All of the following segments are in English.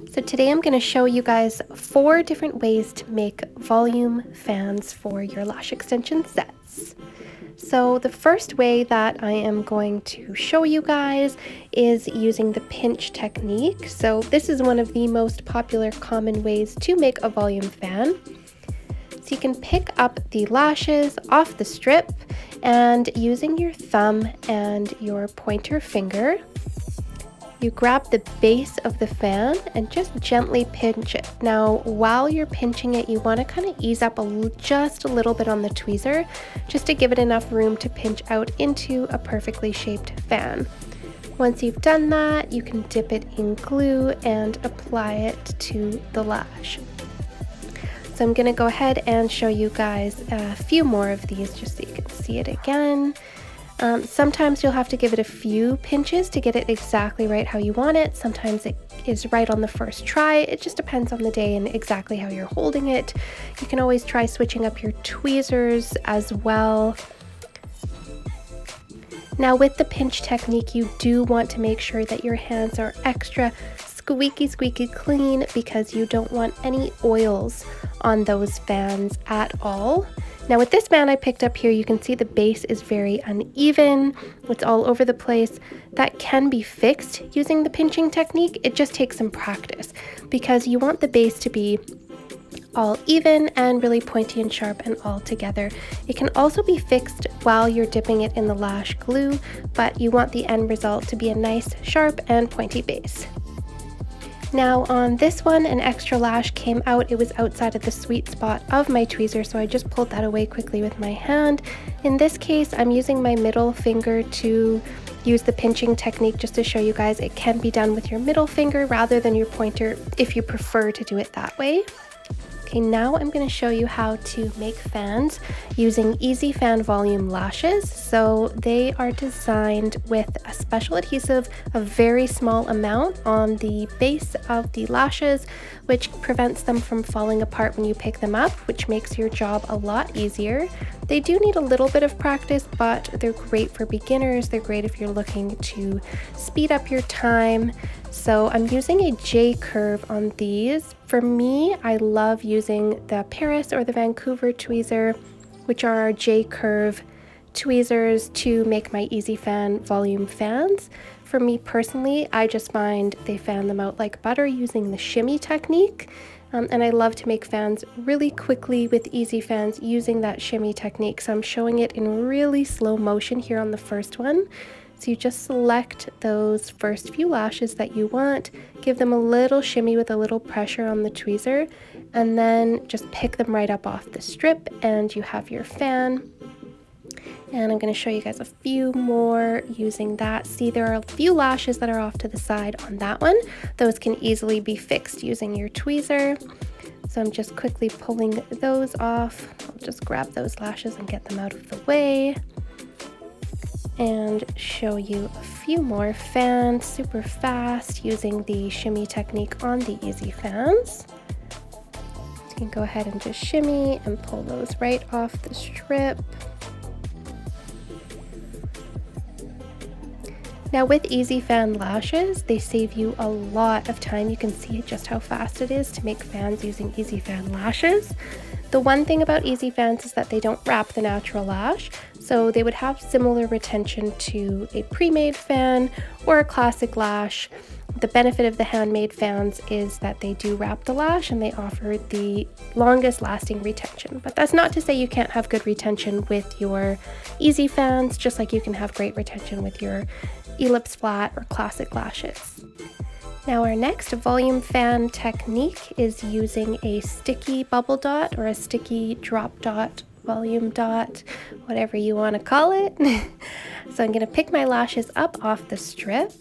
So today I'm going to show you guys 4 different ways to make volume fans for your lash extension sets. So the first way that I am going to show you guys is using the pinch technique. So this is one of the most popular common ways to make a volume fan. So you can pick up the lashes off the strip and using your thumb and your pointer finger, you grab the base of the fan and just gently pinch it. Now, while you're pinching it, you want to kind of ease up just a little bit on the tweezer, just to give it enough room to pinch out into a perfectly shaped fan. Once you've done that, you can dip it in glue and apply it to the lash. So I'm going to go ahead and show you guys a few more of these just so you can see it again. Sometimes you'll have to give it a few pinches to get it exactly right how you want it. Sometimes it is right on the first try. It just depends on the day and exactly how you're holding it. You can always try switching up your tweezers as well. Now with the pinch technique, you do want to make sure that your hands are extra squeaky clean because you don't want any oils on those fans at all. Now with this fan I picked up here, you can see the base is very uneven. It's all over the place. That can be fixed using the pinching technique. It just takes some practice because you want the base to be all even and really pointy and sharp and all together. It can also be fixed while you're dipping it in the lash glue, but you want the end result to be a nice sharp and pointy base. Now on this one, an extra lash came out. It was outside of the sweet spot of my tweezer, so I just pulled that away quickly with my hand. In this case, I'm using my middle finger to use the pinching technique just to show you guys it can be done with your middle finger rather than your pointer if you prefer to do it that way. Okay, now I'm going to show you how to make fans using Easy Fan Volume lashes. So they are designed with a special adhesive, a very small amount on the base of the lashes, which prevents them from falling apart when you pick them up, which makes your job a lot easier. They do need a little bit of practice, but they're great for beginners. They're great if you're looking to speed up your time. So I'm using a J curve on these. For me, I love using the Paris or the Vancouver tweezer, which are our J curve tweezers to make my Easy Fan volume fans. For me personally, I just find they fan them out like butter using the shimmy technique. And I love to make fans really quickly with Easy Fans using that shimmy technique. So I'm showing it in really slow motion here on the first one. So you just select those first few lashes that you want, give them a little shimmy with a little pressure on the tweezer, and then just pick them right up off the strip and you have your fan. And I'm going to show you guys a few more using that. See, there are a few lashes that are off to the side on that one. Those can easily be fixed using your tweezer. So I'm just quickly pulling those off. I'll just grab those lashes and get them out of the way. And show you a few more fans super fast using the shimmy technique on the Easy Fans. You can go ahead and just shimmy and pull those right off the strip. Now with Easy Fan lashes, they save you a lot of time. You can see just how fast it is to make fans using Easy Fan lashes. The one thing about Easy Fans is that they don't wrap the natural lash, so they would have similar retention to a pre-made fan or a classic lash. The benefit of the handmade fans is that they do wrap the lash and they offer the longest lasting retention. But that's not to say you can't have good retention with your Easy Fans, just like you can have great retention with your Ellipse Flat or classic lashes. Now our next volume fan technique is using a sticky bubble dot or a sticky drop dot, volume dot, whatever you want to call it. So I'm going to pick my lashes up off the strip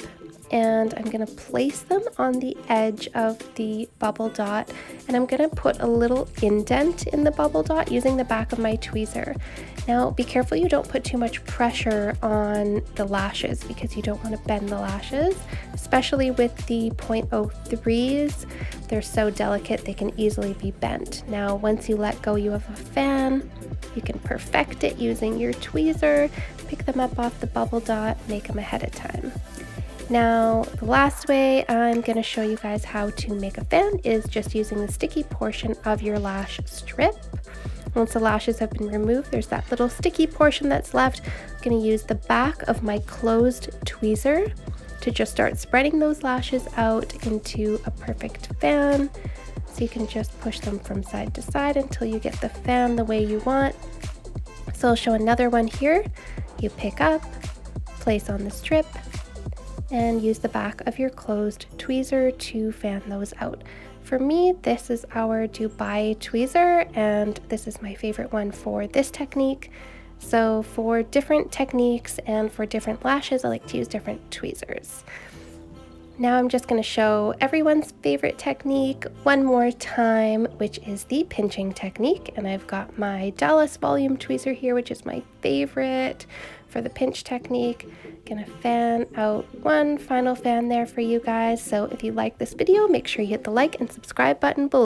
and I'm going to place them on the edge of the bubble dot, and I'm going to put a little indent in the bubble dot using the back of my tweezer. Now be careful you don't put too much pressure on the lashes because you don't want to bend the lashes, especially with the 0.03s. They're so delicate they can easily be bent. Now once you let go, you have a fan. You can perfect it using your tweezer, pick them up off the bubble dot, make them ahead of time. Now, the last way I'm going to show you guys how to make a fan is just using the sticky portion of your lash strip. Once the lashes have been removed, there's that little sticky portion that's left. I'm going to use the back of my closed tweezer to just start spreading those lashes out into a perfect fan. So you can just push them from side to side until you get the fan the way you want. So I'll show another one here. You pick up, place on the strip, and use the back of your closed tweezer to fan those out. For me, this is our Dubai tweezer, and this is my favorite one for this technique. So for different techniques and for different lashes, I like to use different tweezers. Now I'm just going to show everyone's favorite technique one more time, which is the pinching technique. And I've got my Dallas volume tweezer here, which is my favorite for the pinch technique. Gonna fan out one final fan there for you guys. So if you like this video, make sure you hit the like and subscribe button below.